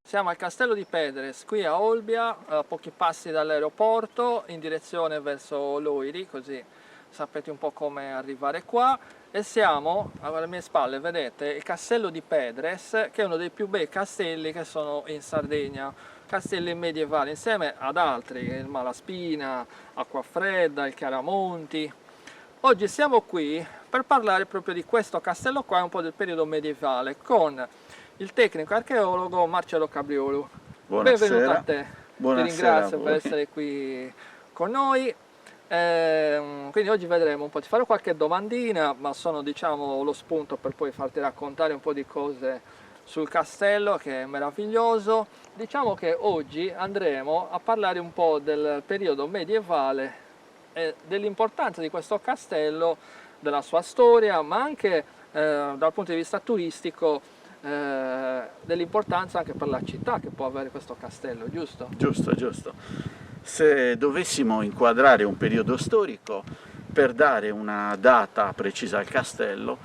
Siamo al Castello di Pedres, qui a Olbia, a pochi passi dall'aeroporto, in direzione verso Loiri, così sapete un po' come arrivare qua. E siamo, alle mie spalle, vedete, il Castello di Pedres, che è uno dei più bei castelli che sono in Sardegna. Castelli medievali, insieme ad altri, il Malaspina, Acquafredda, il Chiaramonti. Oggi siamo qui per parlare proprio di questo castello qua, un po' del periodo medievale, con il tecnico archeologo Marcello Cabriolo. Buonasera. Benvenuto a te. Buonasera. Ti ringrazio per essere qui con noi. Quindi oggi vedremo un po', ti farò qualche domandina, ma sono, diciamo, lo spunto per poi farti raccontare un po' di cose sul castello, che è meraviglioso. Diciamo che oggi andremo a parlare un po' del periodo medievale e dell'importanza di questo castello, della sua storia, ma anche dal punto di vista turistico, dell'importanza anche per la città che può avere questo castello, giusto? Giusto, giusto. Se dovessimo inquadrare un periodo storico per dare una data precisa al castello,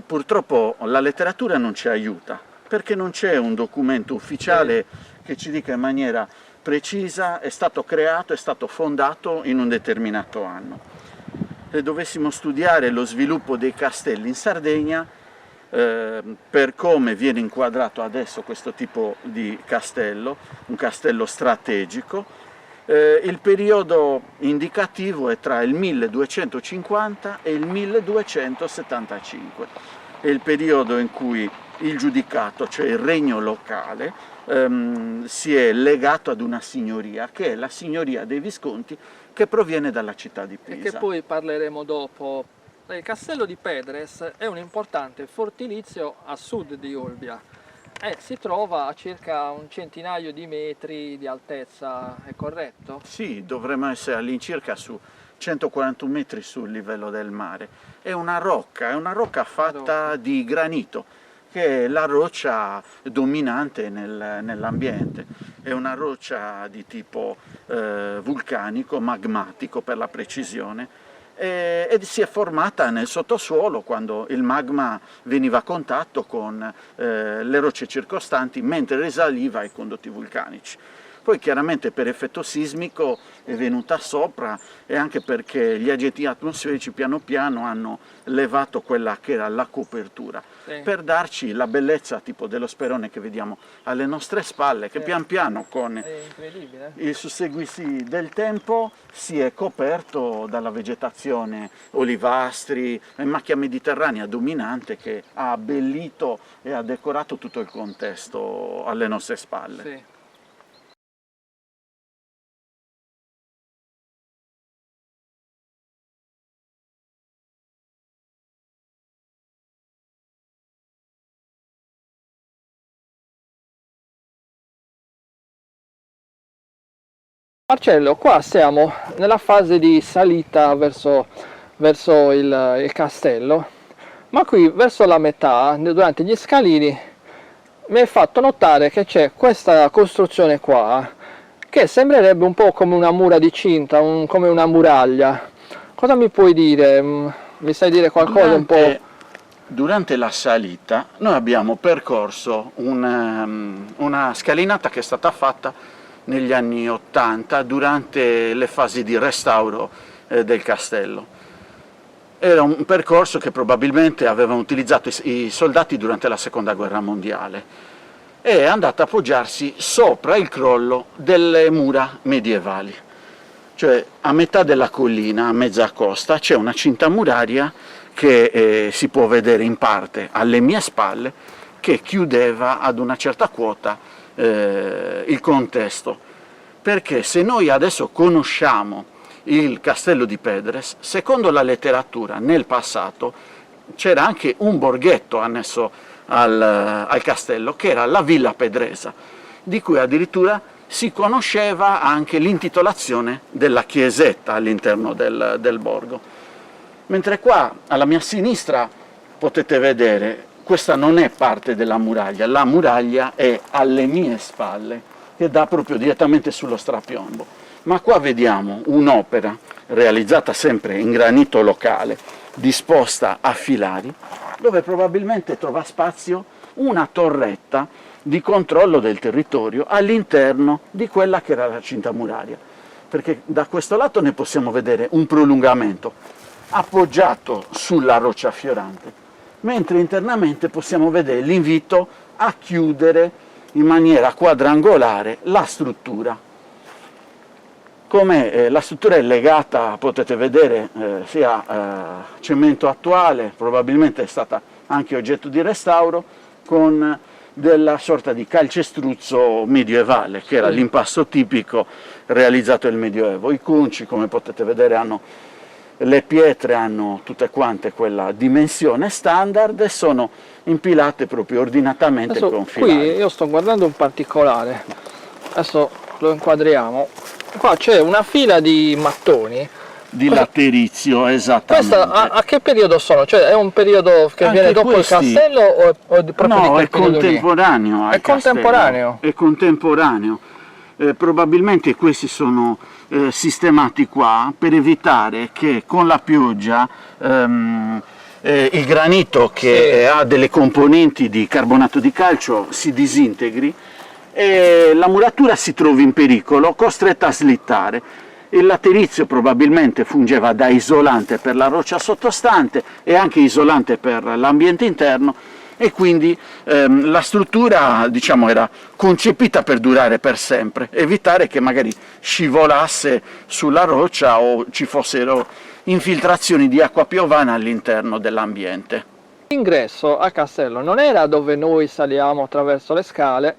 purtroppo la letteratura non ci aiuta, perché non c'è un documento ufficiale che ci dica in maniera precisa è stato creato, è stato fondato in un determinato anno. Se dovessimo studiare lo sviluppo dei castelli in Sardegna, per come viene inquadrato adesso questo tipo di castello, un castello strategico, il periodo indicativo è tra il 1250 e il 1275, è il periodo in cui il giudicato, cioè il regno locale, si è legato ad una signoria, che è la signoria dei Visconti, che proviene dalla città di Pisa. E che poi parleremo dopo. Il Castello di Pedres è un importante fortilizio a sud di Olbia e si trova a circa un centinaio di metri di altezza, è corretto? Sì, dovremmo essere all'incirca su 141 metri sul livello del mare. È una rocca fatta di granito, che è la roccia dominante nell'ambiente. È una roccia di tipo vulcanico, magmatico per la precisione, e si è formata nel sottosuolo quando il magma veniva a contatto con le rocce circostanti mentre risaliva ai condotti vulcanici. Poi chiaramente per effetto sismico è venuta sopra, e anche perché gli agenti atmosferici piano piano hanno levato quella che era la copertura, per darci la bellezza tipo dello sperone che vediamo alle nostre spalle, che pian piano con il susseguirsi del tempo si è coperto dalla vegetazione olivastri e macchia mediterranea dominante che ha abbellito e ha decorato tutto il contesto alle nostre spalle. Sì. Marcello, qua siamo nella fase di salita verso il castello, ma qui verso la metà, durante gli scalini, mi hai fatto notare che c'è questa costruzione qua, che sembrerebbe un po' come una mura di cinta, come una muraglia. Cosa mi puoi dire? Mi sai dire qualcosa un po'? Durante la salita noi abbiamo percorso una scalinata che è stata fatta negli anni 80 durante le fasi di restauro del castello. Era un percorso che probabilmente avevano utilizzato i soldati durante la seconda guerra mondiale, e è andato a appoggiarsi sopra il crollo delle mura medievali, cioè a metà della collina, a mezza costa, c'è una cinta muraria che si può vedere in parte alle mie spalle, che chiudeva ad una certa quota il contesto, perché se noi adesso conosciamo il castello di Pedres, secondo la letteratura nel passato c'era anche un borghetto annesso al castello, che era la Villa Pedresa, di cui addirittura si conosceva anche l'intitolazione della chiesetta all'interno del borgo. Mentre qua alla mia sinistra potete vedere, questa non è parte della muraglia, la muraglia è alle mie spalle, che dà proprio direttamente sullo strapiombo. Ma qua vediamo un'opera realizzata sempre in granito locale, disposta a filari, dove probabilmente trova spazio una torretta di controllo del territorio all'interno di quella che era la cinta muraria, perché da questo lato ne possiamo vedere un prolungamento appoggiato sulla roccia fiorante, mentre internamente possiamo vedere l'invito a chiudere in maniera quadrangolare la struttura. Come la struttura è legata, potete vedere, sia a cemento attuale, probabilmente è stata anche oggetto di restauro, con della sorta di calcestruzzo medievale, che era l'impasto tipico realizzato nel Medioevo. I conci, come potete vedere, le pietre hanno tutte quante quella dimensione standard e sono impilate proprio ordinatamente con filari. Qui io sto guardando un particolare, adesso lo inquadriamo. Qua c'è una fila di mattoni di laterizio, esattamente. Questa a che periodo sono? Cioè è un periodo che Anche viene dopo questi... il castello o proprio no, di quel è contemporaneo al È contemporaneo? È contemporaneo. Probabilmente questi sono sistemati qua per evitare che con la pioggia il granito, che ha delle componenti di carbonato di calcio, si disintegri e la muratura si trovi in pericolo, costretta a slittare. Il laterizio probabilmente fungeva da isolante per la roccia sottostante e anche isolante per l'ambiente interno, e quindi la struttura, diciamo, era concepita per durare per sempre, evitare che magari scivolasse sulla roccia o ci fossero infiltrazioni di acqua piovana all'interno dell'ambiente. L'ingresso al castello non era dove noi saliamo attraverso le scale,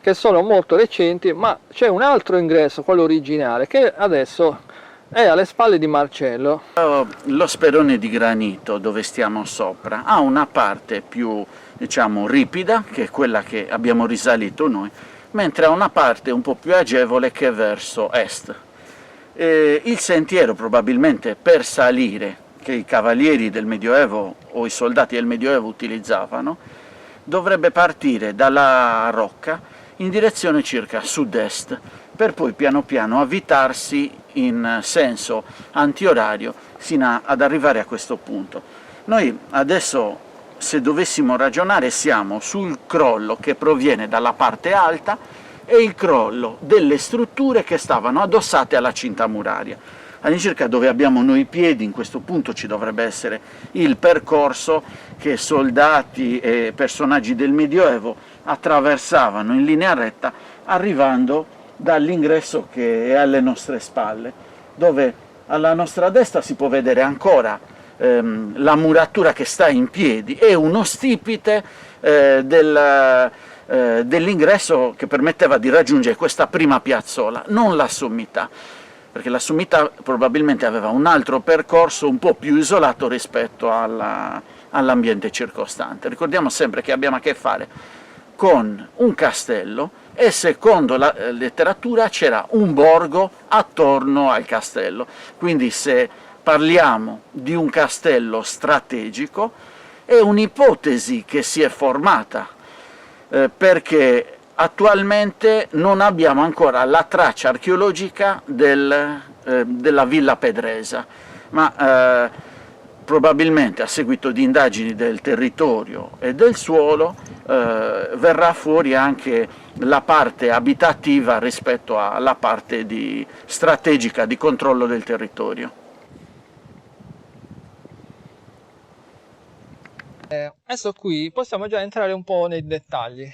che sono molto recenti, ma c'è un altro ingresso, quello originale, che adesso è alle spalle di Marcello. Lo sperone di granito dove stiamo sopra ha una parte più, diciamo, ripida, che è quella che abbiamo risalito noi, mentre ha una parte un po' più agevole che è verso est. Il sentiero probabilmente per salire, che i cavalieri del Medioevo o i soldati del Medioevo utilizzavano, dovrebbe partire dalla rocca in direzione circa sud-est, per poi piano piano avvitarsi in senso antiorario sino ad arrivare a questo punto. Noi adesso, se dovessimo ragionare, siamo sul crollo che proviene dalla parte alta e il crollo delle strutture che stavano addossate alla cinta muraria. All'incirca dove abbiamo noi i piedi, in questo punto ci dovrebbe essere il percorso che soldati e personaggi del Medioevo attraversavano in linea retta, arrivando dall'ingresso che è alle nostre spalle, dove alla nostra destra si può vedere ancora la muratura che sta in piedi e uno stipite dell'ingresso che permetteva di raggiungere questa prima piazzola, non la sommità, perché la sommità probabilmente aveva un altro percorso un po' più isolato rispetto all'ambiente circostante. Ricordiamo sempre che abbiamo a che fare con un castello e secondo la letteratura c'era un borgo attorno al castello, quindi se parliamo di un castello strategico è un'ipotesi che si è formata perché attualmente non abbiamo ancora la traccia archeologica della Villa Pedresa, ma probabilmente a seguito di indagini del territorio e del suolo verrà fuori anche la parte abitativa rispetto alla parte strategica di controllo del territorio. Adesso qui possiamo già entrare un po' nei dettagli.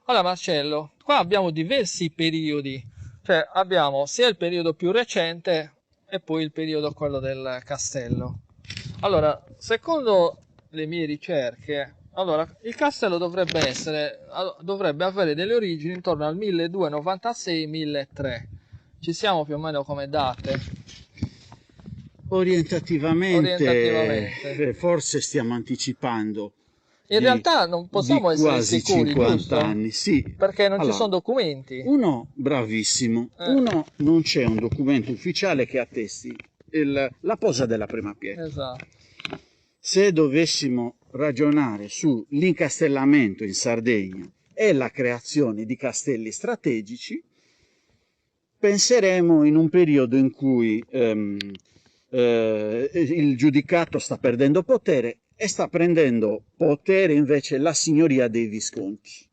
Allora Marcello, qua abbiamo diversi periodi, cioè abbiamo sia il periodo più recente e poi il periodo quello del castello. Allora, secondo le mie ricerche, allora, il castello dovrebbe avere delle origini intorno al 1296-1300. Ci siamo più o meno come date? Orientativamente, forse stiamo anticipando. In realtà non possiamo essere quasi sicuri, 50 giusto? anni, sì. Perché non ci sono documenti. Uno, bravissimo, uno, non c'è un documento ufficiale che attesti la posa della prima pietra. Esatto. Se dovessimo ragionare sull'incastellamento in Sardegna e la creazione di castelli strategici, penseremo in un periodo in cui il giudicato sta perdendo potere e sta prendendo potere invece la signoria dei Visconti.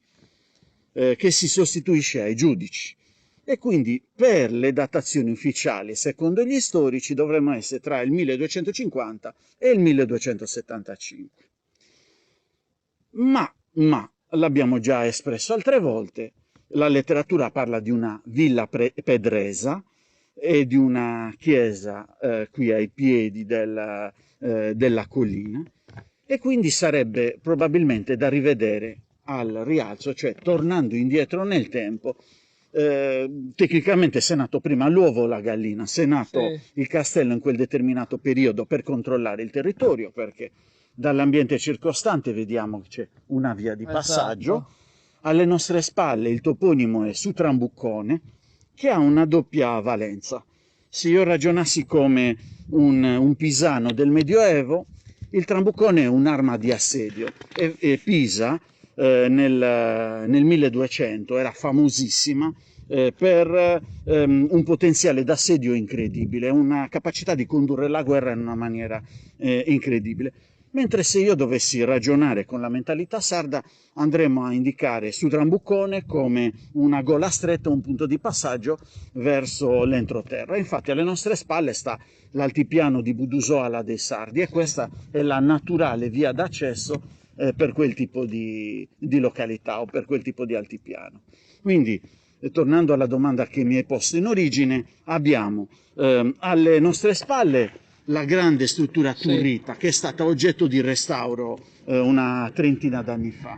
che si sostituisce ai giudici. E quindi per le datazioni ufficiali, secondo gli storici, dovremmo essere tra il 1250 e il 1275. Ma, l'abbiamo già espresso altre volte, la letteratura parla di una villa pedresa e di una chiesa qui ai piedi della collina, e quindi sarebbe probabilmente da rivedere al rialzo, cioè tornando indietro nel tempo. Tecnicamente se è nato prima l'uovo o la gallina, se è nato il castello in quel determinato periodo per controllare il territorio, perché dall'ambiente circostante vediamo che c'è una via di passaggio. Esatto. Alle nostre spalle il toponimo è su Trambuccone, che ha una doppia valenza. Se io ragionassi come un pisano del Medioevo, il Trambuccone è un'arma di assedio, e Pisa nel 1200 era famosissima per un potenziale d'assedio incredibile, una capacità di condurre la guerra in una maniera incredibile. Mentre se io dovessi ragionare con la mentalità sarda, andremo a indicare su Trambuccone come una gola stretta, un punto di passaggio verso l'entroterra. Infatti alle nostre spalle sta l'altipiano di Budusoala dei Sardi, e questa è la naturale via d'accesso per quel tipo di località o per quel tipo di altipiano. Quindi, tornando alla domanda che mi hai posto in origine, abbiamo alle nostre spalle la grande struttura turrita, che è stata oggetto di restauro una trentina d'anni fa.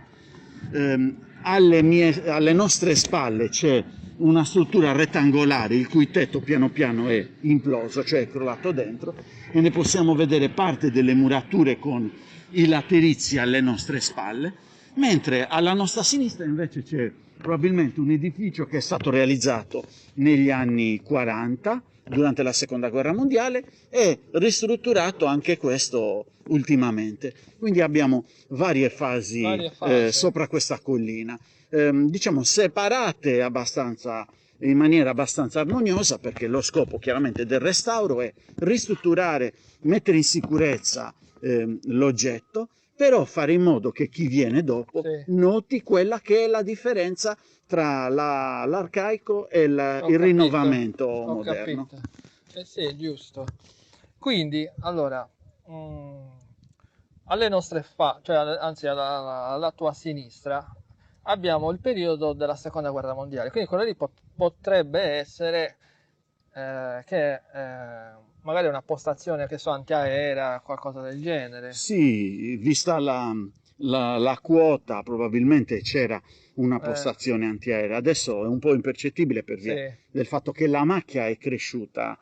Alle nostre spalle c'è una struttura rettangolare il cui tetto piano piano è imploso, cioè è crollato dentro, e ne possiamo vedere parte delle murature con i laterizi alle nostre spalle, mentre alla nostra sinistra invece c'è probabilmente un edificio che è stato realizzato negli anni 40, durante la seconda guerra mondiale, e ristrutturato anche questo ultimamente. Quindi abbiamo varie fasi. Sopra questa collina, diciamo separate in maniera abbastanza armoniosa, perché lo scopo chiaramente del restauro è ristrutturare, mettere in sicurezza l'oggetto, però fare in modo che chi viene dopo noti quella che è la differenza tra l'arcaico e il rinnovamento moderno. Sì, giusto. Quindi, allora, alle nostre cioè anzi alla tua sinistra, abbiamo il periodo della seconda guerra mondiale, quindi quello lì potrebbe essere magari una postazione, che so, antiaerea, qualcosa del genere. Sì, vista la quota, probabilmente c'era una postazione antiaerea. Adesso è un po' impercettibile per via del fatto che la macchia è cresciuta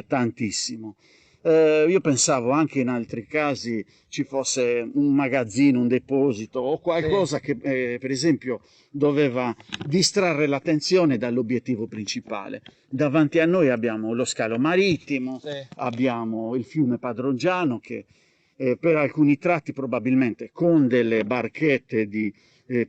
tantissimo. Io pensavo anche in altri casi ci fosse un magazzino, un deposito o qualcosa che per esempio doveva distrarre l'attenzione dall'obiettivo principale. Davanti a noi abbiamo lo scalo marittimo, abbiamo il fiume Padrogiano che per alcuni tratti probabilmente con delle barchette di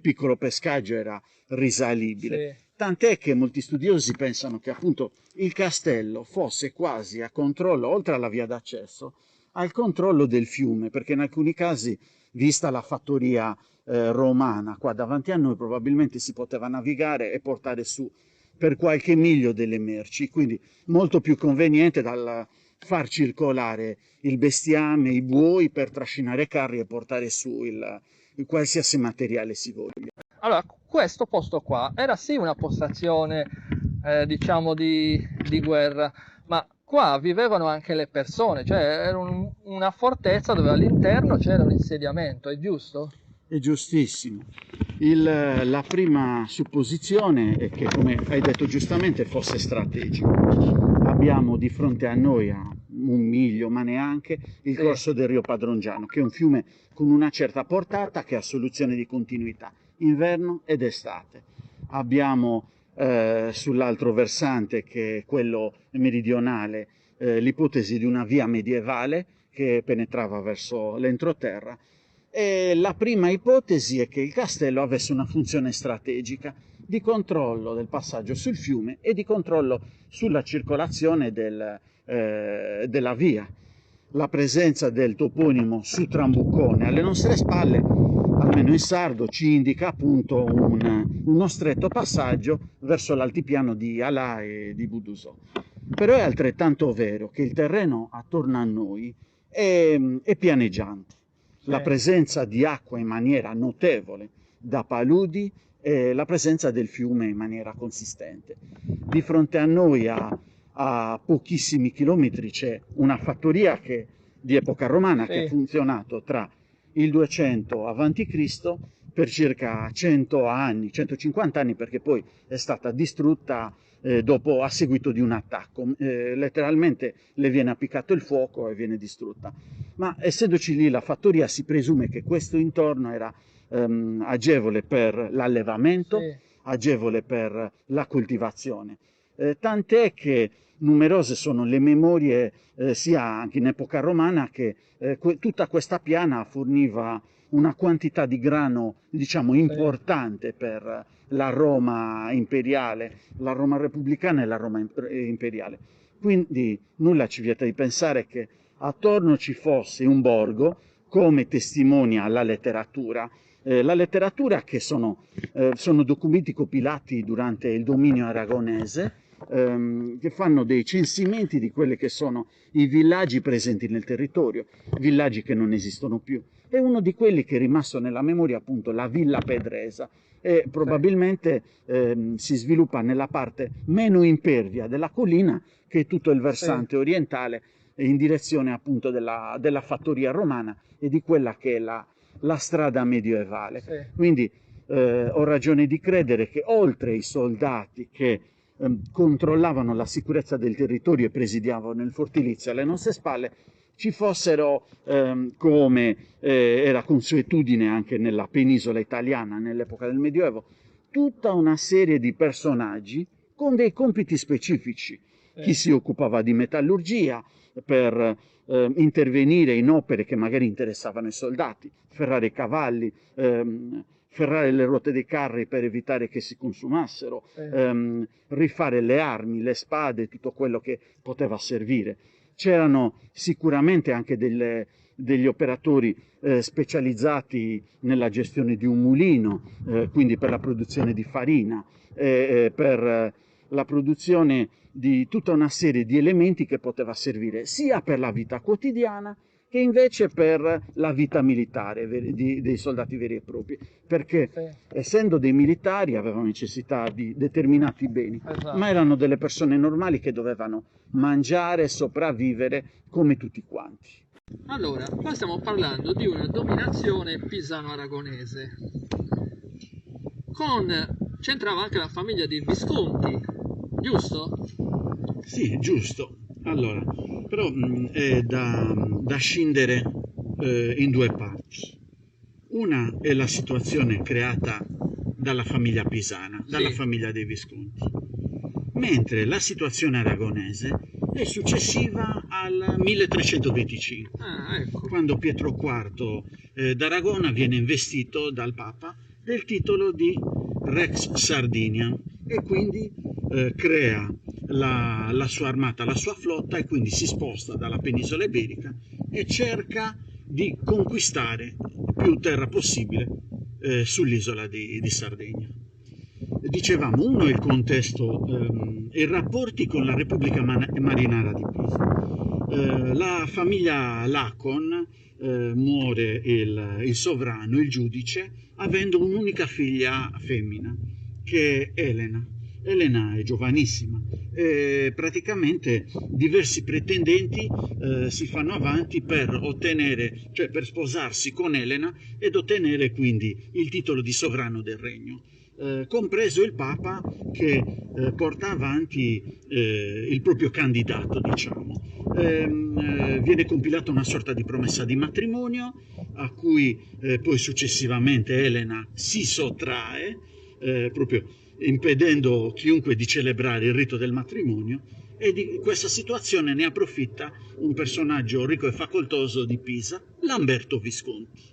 piccolo pescaggio era risalibile. Tant'è che molti studiosi pensano che appunto il castello fosse quasi a controllo, oltre alla via d'accesso, al controllo del fiume, perché in alcuni casi, vista la fattoria romana qua davanti a noi, probabilmente si poteva navigare e portare su per qualche miglio delle merci, quindi molto più conveniente dal far circolare il bestiame, i buoi, per trascinare carri e portare su il qualsiasi materiale si voglia. Allora, questo posto qua era sì una postazione, diciamo, di guerra, ma qua vivevano anche le persone, cioè era una fortezza dove all'interno c'era un insediamento, è giusto? È giustissimo. La prima supposizione è che, come hai detto giustamente, fosse strategico. Abbiamo di fronte a noi, a 1 miglio, ma neanche, il corso del Rio Padrogiano, che è un fiume con una certa portata, che ha soluzione di continuità inverno ed estate. Abbiamo sull'altro versante, che è quello meridionale, l'ipotesi di una via medievale che penetrava verso l'entroterra, e la prima ipotesi è che il castello avesse una funzione strategica di controllo del passaggio sul fiume e di controllo sulla circolazione della via. la presenza del toponimo su Trambuccone alle nostre spalle, almeno in sardo, ci indica appunto uno stretto passaggio verso l'altipiano di Alà e di Budusò. Però è altrettanto vero che il terreno attorno a noi è pianeggiante. La presenza di acqua in maniera notevole da paludi e la presenza del fiume in maniera consistente. Di fronte a noi, a pochissimi chilometri, c'è una fattoria di epoca romana che ha funzionato tra il 200 a.C. per circa 100 anni, 150 anni, perché poi è stata distrutta a seguito di un attacco. Letteralmente le viene appiccato il fuoco e viene distrutta. Ma essendoci lì la fattoria, si presume che questo intorno era agevole per l'allevamento, agevole per la coltivazione. Tant'è che numerose sono le memorie, sia anche in epoca romana, che tutta questa piana forniva una quantità di grano, diciamo, importante per la Roma imperiale, la Roma repubblicana e la Roma imperiale. Quindi nulla ci vieta di pensare che attorno ci fosse un borgo, come testimonia la letteratura che sono documenti compilati durante il dominio aragonese, che fanno dei censimenti di quelli che sono i villaggi presenti nel territorio, villaggi che non esistono più. E uno di quelli che è rimasto nella memoria, appunto, la Villa Pedresa, e probabilmente si sviluppa nella parte meno impervia della collina, che è tutto il versante orientale, in direzione appunto della fattoria romana e di quella che è la strada medievale. Quindi ho ragione di credere che oltre ai soldati che controllavano la sicurezza del territorio e presidiavano il fortilizio alle nostre spalle, ci fossero, come era consuetudine anche nella penisola italiana nell'epoca del Medioevo, tutta una serie di personaggi con dei compiti specifici. Chi si occupava di metallurgia per intervenire in opere che magari interessavano i soldati, ferrare i cavalli, ferrare le ruote dei carri per evitare che si consumassero, rifare le armi, le spade, tutto quello che poteva servire. C'erano sicuramente anche degli operatori specializzati nella gestione di un mulino, quindi per la produzione di farina, per la produzione di tutta una serie di elementi che poteva servire sia per la vita quotidiana che invece per la vita militare dei soldati veri e propri, perché essendo dei militari avevano necessità di determinati beni, ma erano delle persone normali che dovevano mangiare e sopravvivere come tutti quanti. Allora, qua stiamo parlando di una dominazione pisano-aragonese. C'entrava anche la famiglia dei Visconti, giusto? Sì, giusto. Allora, però è da scindere in due parti. Una è la situazione creata dalla famiglia pisana, dalla famiglia dei Visconti, mentre la situazione aragonese è successiva al 1325, quando Pietro IV d'Aragona viene investito dal Papa del titolo di Rex Sardinia e quindi crea la sua armata, la sua flotta, e quindi si sposta dalla penisola iberica e cerca di conquistare più terra possibile sull'isola di Sardegna. Dicevamo, uno è il contesto e i rapporti con la Repubblica Marinara di Pisa. La famiglia Lacon muore il sovrano, il giudice, avendo un'unica figlia femmina, che è Elena. Elena è giovanissima e praticamente diversi pretendenti si fanno avanti per sposarsi con Elena ed ottenere quindi il titolo di sovrano del regno, compreso il Papa, che porta avanti il proprio candidato, diciamo. Viene compilata una sorta di promessa di matrimonio a cui poi successivamente Elena si sottrae, proprio impedendo chiunque di celebrare il rito del matrimonio, e di questa situazione ne approfitta un personaggio ricco e facoltoso di Pisa, Lamberto Visconti.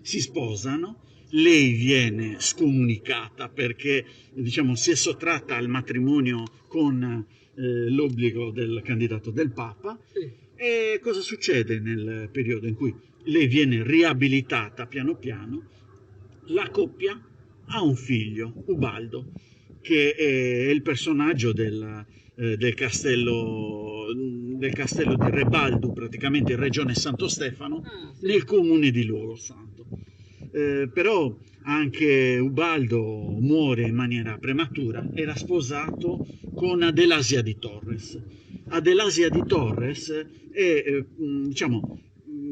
Si sposano, lei viene scomunicata perché, diciamo, si è sottratta al matrimonio con l'obbligo del candidato del Papa, E cosa succede nel periodo in cui lei viene riabilitata piano piano? La coppia ha un figlio, Ubaldo, che è il personaggio del castello di Rebaldu, praticamente in regione Santo Stefano, nel comune di Luogo Santo. Però anche Ubaldo muore in maniera prematura, era sposato con Adelasia di Torres. Adelasia di Torres è diciamo,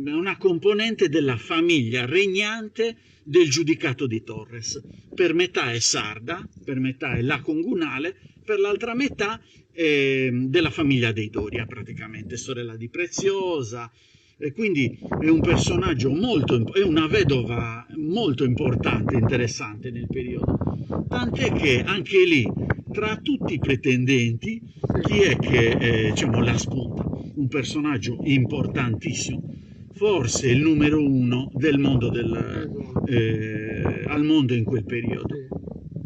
una componente della famiglia regnante del giudicato di Torres. Per metà è sarda, per metà è lacongunale, per l'altra metà è della famiglia dei Doria, praticamente, sorella di Preziosa. E quindi è un personaggio è una vedova molto importante, interessante nel periodo. Tant'è che anche lì, tra tutti i pretendenti, chi è che diciamo, la spunta? Un personaggio importantissimo, forse il numero uno del mondo al mondo in quel periodo.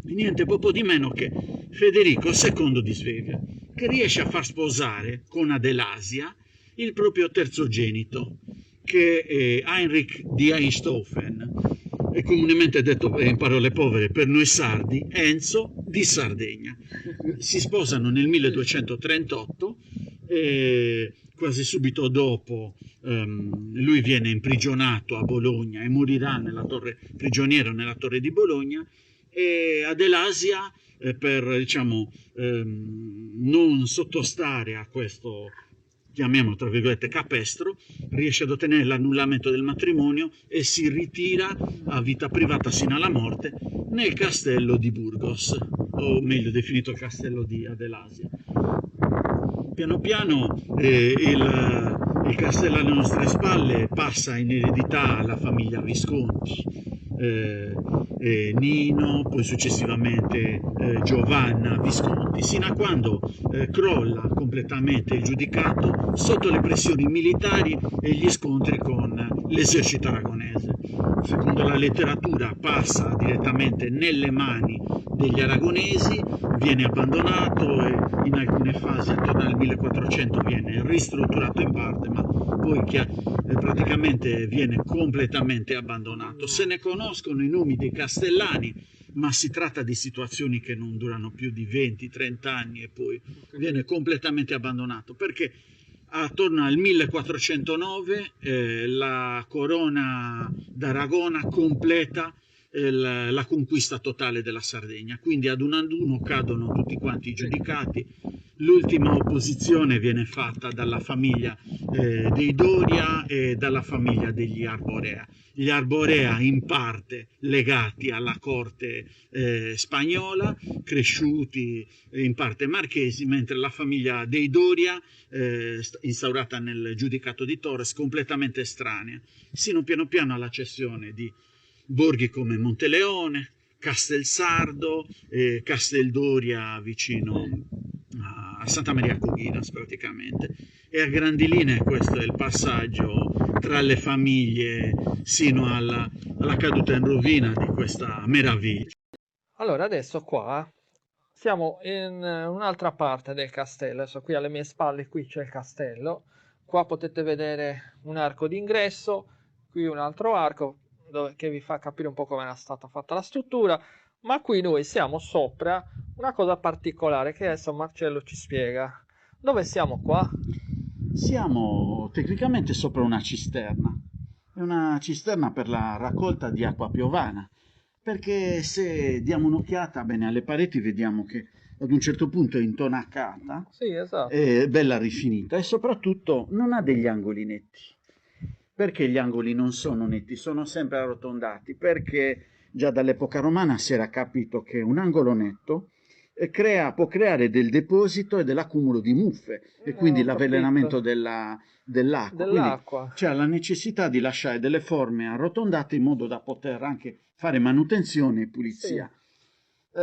Niente poco di meno che Federico II di Svevia, che riesce a far sposare con Adelasia il proprio terzogenito, che è Heinrich di Einsthofen, e comunemente detto in parole povere per noi sardi, Enzo di Sardegna. Si sposano nel 1238 e quasi subito dopo lui viene imprigionato a Bologna e morirà prigioniero nella torre di Bologna, e Adelasia per diciamo, non sottostare a questo, chiamiamolo tra virgolette, capestro, riesce ad ottenere l'annullamento del matrimonio e si ritira a vita privata sino alla morte nel castello di Burgos, o meglio definito castello di Adelasia. Piano piano il castello alle nostre spalle passa in eredità alla famiglia Visconti, Nino, poi successivamente Giovanna Visconti, sino a quando crolla completamente il giudicato sotto le pressioni militari e gli scontri con l'esercito aragonese. Secondo la letteratura passa direttamente nelle mani degli aragonesi, viene abbandonato e in alcune fasi attorno al 1400 viene ristrutturato in parte, ma poi praticamente viene completamente abbandonato. Se ne conoscono i nomi dei castellani, ma si tratta di situazioni che non durano più di 20-30 anni e poi viene completamente abbandonato, perché attorno al 1409 la corona d'Aragona completa la conquista totale della Sardegna, quindi ad uno cadono tutti quanti i giudicati. L'ultima opposizione viene fatta dalla famiglia dei Doria e dalla famiglia degli Arborea. Gli Arborea in parte legati alla corte spagnola, cresciuti in parte marchesi, mentre la famiglia dei Doria, instaurata nel giudicato di Torres, completamente estranea, sino piano piano alla cessione di borghi come Monteleone, Castelsardo, Casteldoria vicino a Santa Maria Coghinas praticamente. E a grandi linee questo è il passaggio tra le famiglie sino alla caduta in rovina di questa meraviglia. Allora, adesso qua siamo in un'altra parte del castello. Adesso qui alle mie spalle qui c'è il castello. Qua potete vedere un arco d'ingresso, qui un altro arco che vi fa capire un po' come era stata fatta la struttura. Ma qui noi siamo sopra una cosa particolare che adesso Marcello ci spiega. Dove siamo qua? Siamo tecnicamente sopra una cisterna. È una cisterna per la raccolta di acqua piovana, perché se diamo un'occhiata bene alle pareti vediamo che ad un certo punto è intonacata, Sì, esatto. è bella rifinita e soprattutto non ha degli angoli netti. Perché gli angoli non sono netti? Sono sempre arrotondati, perché già dall'epoca romana si era capito che un angolo netto può creare del deposito e dell'accumulo di muffe e quindi l'avvelenamento dell'acqua. Quindi c'è la necessità di lasciare delle forme arrotondate in modo da poter anche fare manutenzione e pulizia. Sì.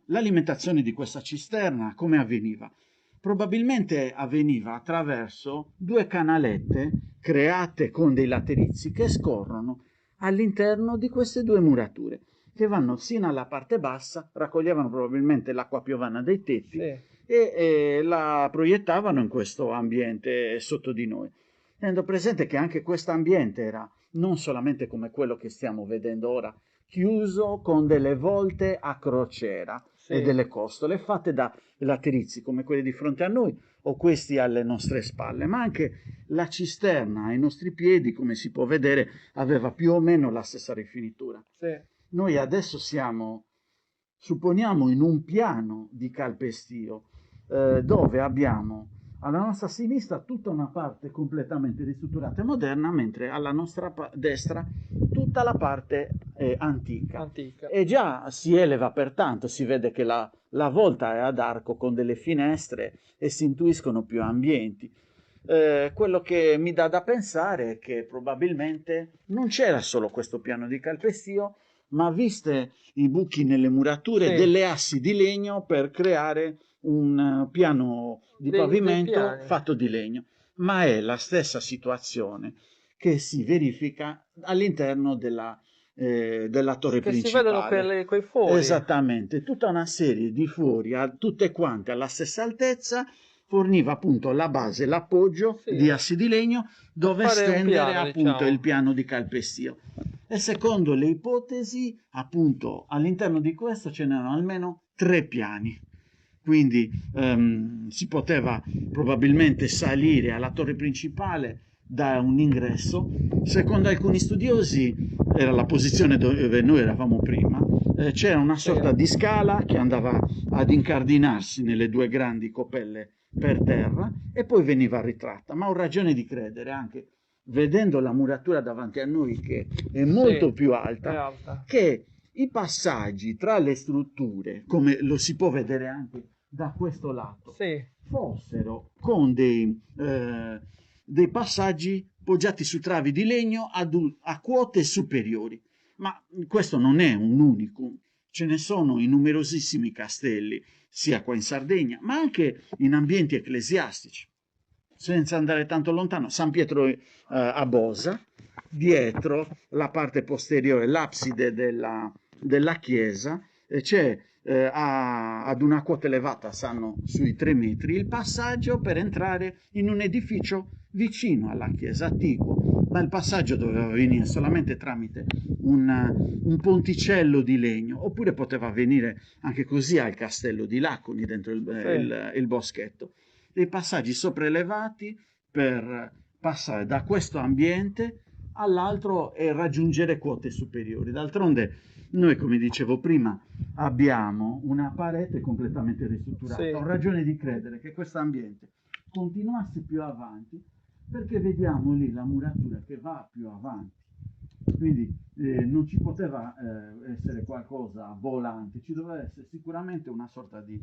L'alimentazione di questa cisterna come avveniva? Probabilmente avveniva attraverso due canalette create con dei laterizi che scorrono all'interno di queste due murature, che vanno sino alla parte bassa, raccoglievano probabilmente l'acqua piovana dei tetti, sì, e la proiettavano in questo ambiente sotto di noi, tenendo presente che anche questo ambiente era non solamente come quello che stiamo vedendo ora, chiuso con delle volte a crociera e Sì, delle costole fatte da laterizi come quelli di fronte a noi o questi alle nostre spalle, ma anche la cisterna ai nostri piedi, come si può vedere, aveva più o meno la stessa rifinitura. sì, Noi adesso siamo, supponiamo, in un piano di calpestio dove abbiamo alla nostra sinistra tutta una parte completamente ristrutturata e moderna, mentre alla nostra destra tutta la parte antica. antica. E già si eleva pertanto, si vede che la volta è ad arco con delle finestre e si intuiscono più ambienti. Quello che mi dà da pensare è che probabilmente non c'era solo questo piano di calpestio, ma viste i buchi nelle murature, Sì. delle assi di legno per creare un piano di Dei pavimento piani. fatto di legno. Ma è la stessa situazione che si verifica all'interno della torre Che si vedono principale. quei fori. Esattamente, tutta una serie di fori, tutte quante alla stessa altezza, forniva appunto la base, l'appoggio Sì. di assi di legno dove fare un stendere piano, appunto diciamo. il piano di calpestio. E secondo le ipotesi, appunto, all'interno di questo ce n'erano almeno 3 piani. Quindi si poteva probabilmente salire alla torre principale da un ingresso. Secondo alcuni studiosi, era la posizione dove noi eravamo prima, c'era una sorta di scala che andava ad incardinarsi nelle 2 grandi coppelle per terra e poi veniva ritratta. Ma ho ragione di credere, anche vedendo la muratura davanti a noi che è molto Sì, più è alta, alta. che i passaggi tra le strutture, come lo si può vedere anche da questo lato, Sì, fossero con dei passaggi poggiati su travi di legno a quote superiori. Ma questo non è un unicum, ce ne sono in numerosissimi castelli, sia qua in Sardegna, ma anche in ambienti ecclesiastici. Senza andare tanto lontano, San Pietro a Bosa, dietro la parte posteriore, l'abside della chiesa, c'è ad una quota elevata, stanno sui 3 metri, il passaggio per entrare in un edificio vicino alla chiesa attiguo, ma il passaggio doveva venire solamente tramite un ponticello di legno, oppure poteva avvenire anche così al castello di Laconi, dentro il boschetto. Dei passaggi sopraelevati per passare da questo ambiente all'altro e raggiungere quote superiori. D'altronde noi, come dicevo prima, abbiamo una parete completamente ristrutturata. Sì. Ho ragione di credere che questo ambiente continuasse più avanti perché vediamo lì la muratura che va più avanti. Quindi non ci poteva essere qualcosa volante, ci doveva essere sicuramente una sorta di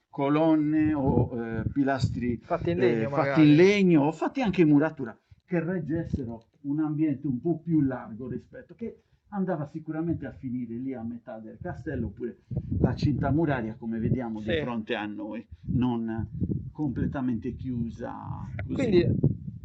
colonne o pilastri fatti in legno fatti magari. in legno o fatti anche in muratura che reggessero un ambiente un po' più largo rispetto, che andava sicuramente a finire lì a metà del castello, oppure la cinta muraria come vediamo di Sì. fronte a noi, non completamente chiusa così. Quindi,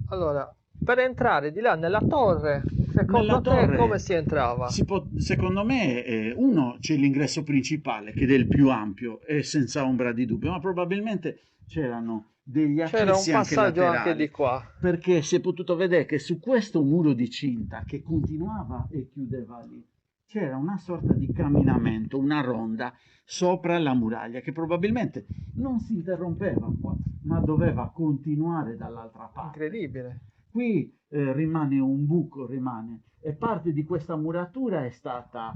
allora, per entrare di là nella torre, secondo Nella te torre come si entrava? secondo me, uno, c'è l'ingresso principale che è il più ampio e senza ombra di dubbio, ma probabilmente c'erano degli C'era un accessi anche passaggio anche laterali, di qua. perché si è potuto vedere che su questo muro di cinta che continuava e chiudeva lì c'era una sorta di camminamento, una ronda sopra la muraglia che probabilmente non si interrompeva qua, ma doveva continuare dall'altra parte. Incredibile. Qui rimane un buco, e parte di questa muratura è stata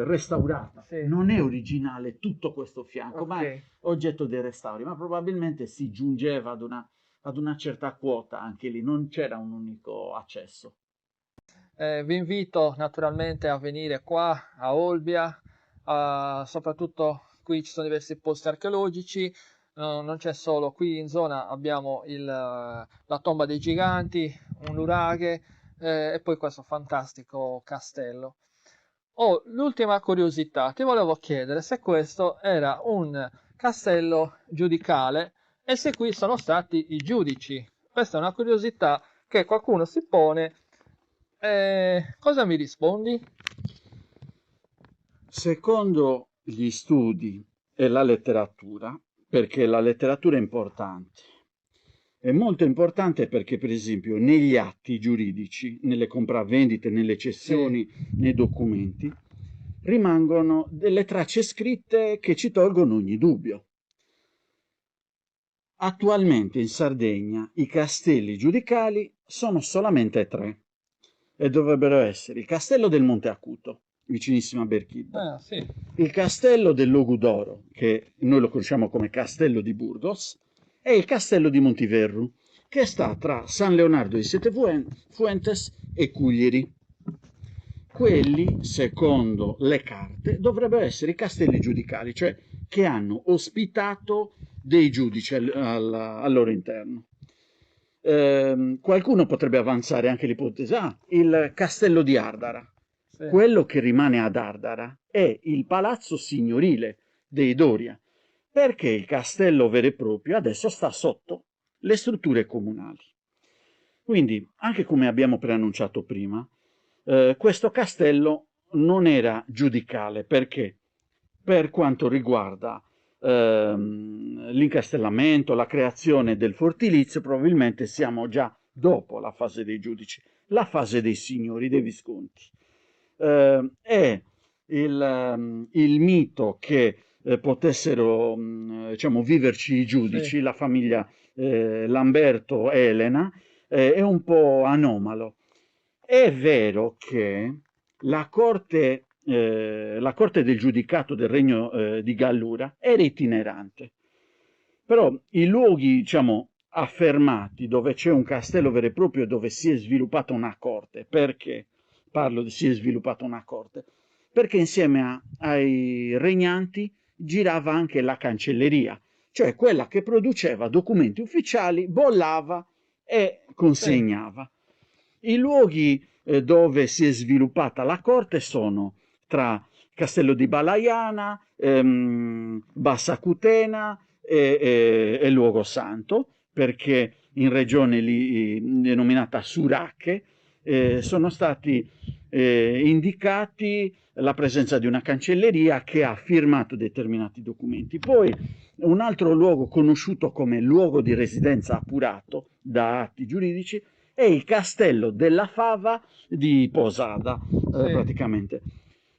restaurata. Sì. Non è originale tutto questo fianco, ma è Ok. oggetto dei restauri, ma probabilmente si giungeva ad una certa quota anche lì, non c'era un unico accesso. Vi invito naturalmente a venire qua a Olbia, soprattutto qui ci sono diversi posti archeologici, non c'è solo, qui in zona abbiamo la tomba dei giganti, un nuraghe e poi questo fantastico castello. L'ultima curiosità, ti volevo chiedere se questo era un castello giudicale e se qui sono stati i giudici. Questa è una curiosità che qualcuno si pone. Cosa mi rispondi? Secondo gli studi è la letteratura, perché la letteratura è importante. È molto importante perché, per esempio, negli atti giuridici, nelle compravendite, nelle cessioni, nei documenti, rimangono delle tracce scritte che ci tolgono ogni dubbio. Attualmente in Sardegna i castelli giudicali sono solamente 3 e dovrebbero essere il castello del Monte Acuto, vicinissimo a Berchidda, Sì. il castello del Logudoro, che noi lo conosciamo come castello di Burgos, e il castello di Montiverru, che sta tra San Leonardo di Sette Fuentes e Cuglieri. Quelli, secondo le carte, dovrebbero essere i castelli giudicali, cioè che hanno ospitato dei giudici al loro interno. Qualcuno potrebbe avanzare anche l'ipotesi, il castello di Ardara. Sì. Quello che rimane ad Ardara è il palazzo signorile dei Doria, perché il castello vero e proprio adesso sta sotto le strutture comunali. Quindi, anche come abbiamo preannunciato prima, questo castello non era giudicale, perché per quanto riguarda l'incastellamento, la creazione del fortilizio, probabilmente siamo già dopo la fase dei giudici, la fase dei signori, dei visconti. È il mito che potessero diciamo, viverci i giudici, la famiglia Lamberto e Elena, è un po' anomalo. È vero che la corte del giudicato del regno di Gallura era itinerante, però i luoghi, diciamo, affermati dove c'è un castello vero e proprio, dove si è sviluppata una corte, perché parlo di si è sviluppata una corte? Perché insieme ai regnanti girava anche la cancelleria, cioè quella che produceva documenti ufficiali, bollava e consegnava. I luoghi dove si è sviluppata la corte sono tra Castello di Balaiana, Bassa Cutena e Luogo Santo, perché in regione denominata Surache sono stati indicati la presenza di una cancelleria che ha firmato determinati documenti. Poi un altro luogo conosciuto come luogo di residenza appurato da atti giuridici è il castello della Fava di Posada, praticamente.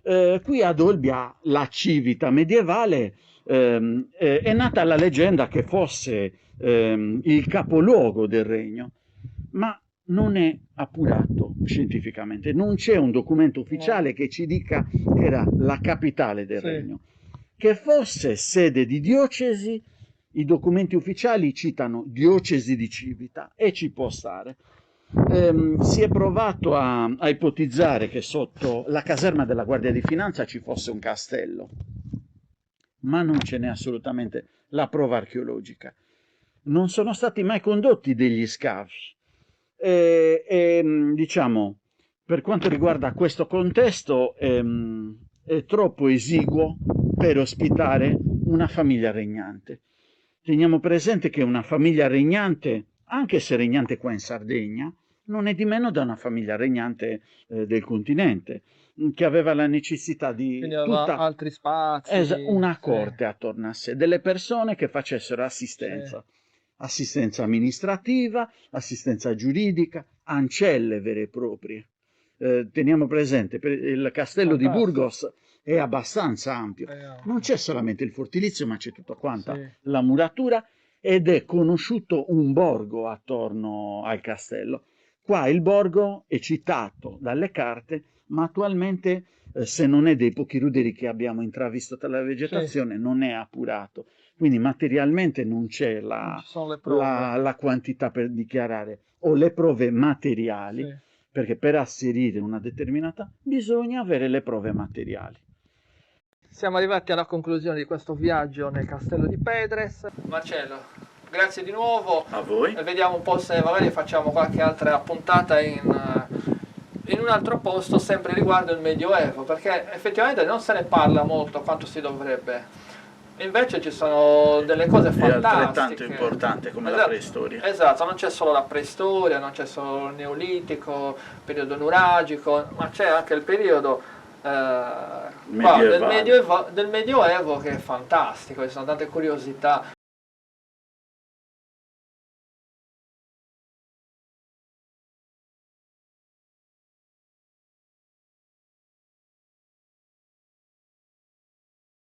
Qui ad Olbia la Civita medievale è nata la leggenda che fosse il capoluogo del regno, ma non è appurato scientificamente, non c'è un documento ufficiale che ci dica che era la capitale del regno. Che fosse sede di diocesi, i documenti ufficiali citano diocesi di Civita e ci può stare. Si è provato a ipotizzare che sotto la caserma della Guardia di Finanza ci fosse un castello, ma non ce n'è assolutamente la prova archeologica. Non sono stati mai condotti degli scavi. Diciamo, per quanto riguarda questo contesto, è troppo esiguo per ospitare una famiglia regnante. Teniamo presente che una famiglia regnante, anche se regnante qua in Sardegna, non è di meno da una famiglia regnante del continente, che aveva la necessità di altri spazi, una corte attorno a sé, delle persone che facessero assistenza. Assistenza amministrativa, assistenza giuridica, ancelle vere e proprie. Teniamo presente, il castello di Burgos è abbastanza ampio, non c'è solamente il fortilizio, ma c'è tutta quanta la muratura, ed è conosciuto un borgo attorno al castello. Qua il borgo è citato dalle carte, ma attualmente, se non è dei pochi ruderi che abbiamo intravisto tra la vegetazione, non è appurato. Quindi materialmente non c'è la quantità per dichiarare, o le prove materiali, perché per asserire una determinata bisogna avere le prove materiali. Siamo arrivati alla conclusione di questo viaggio nel castello di Pedres. Marcello, grazie di nuovo. A voi. E vediamo un po' se magari facciamo qualche altra puntata in un altro posto, sempre riguardo il Medioevo, perché effettivamente non se ne parla molto quanto si dovrebbe. Invece ci sono delle cose fantastiche. È altrettanto importante come la preistoria. Esatto, non c'è solo la preistoria, non c'è solo il Neolitico, il periodo nuragico, ma c'è anche il periodo qua del Medievale. Medioevo che è fantastico, ci sono tante curiosità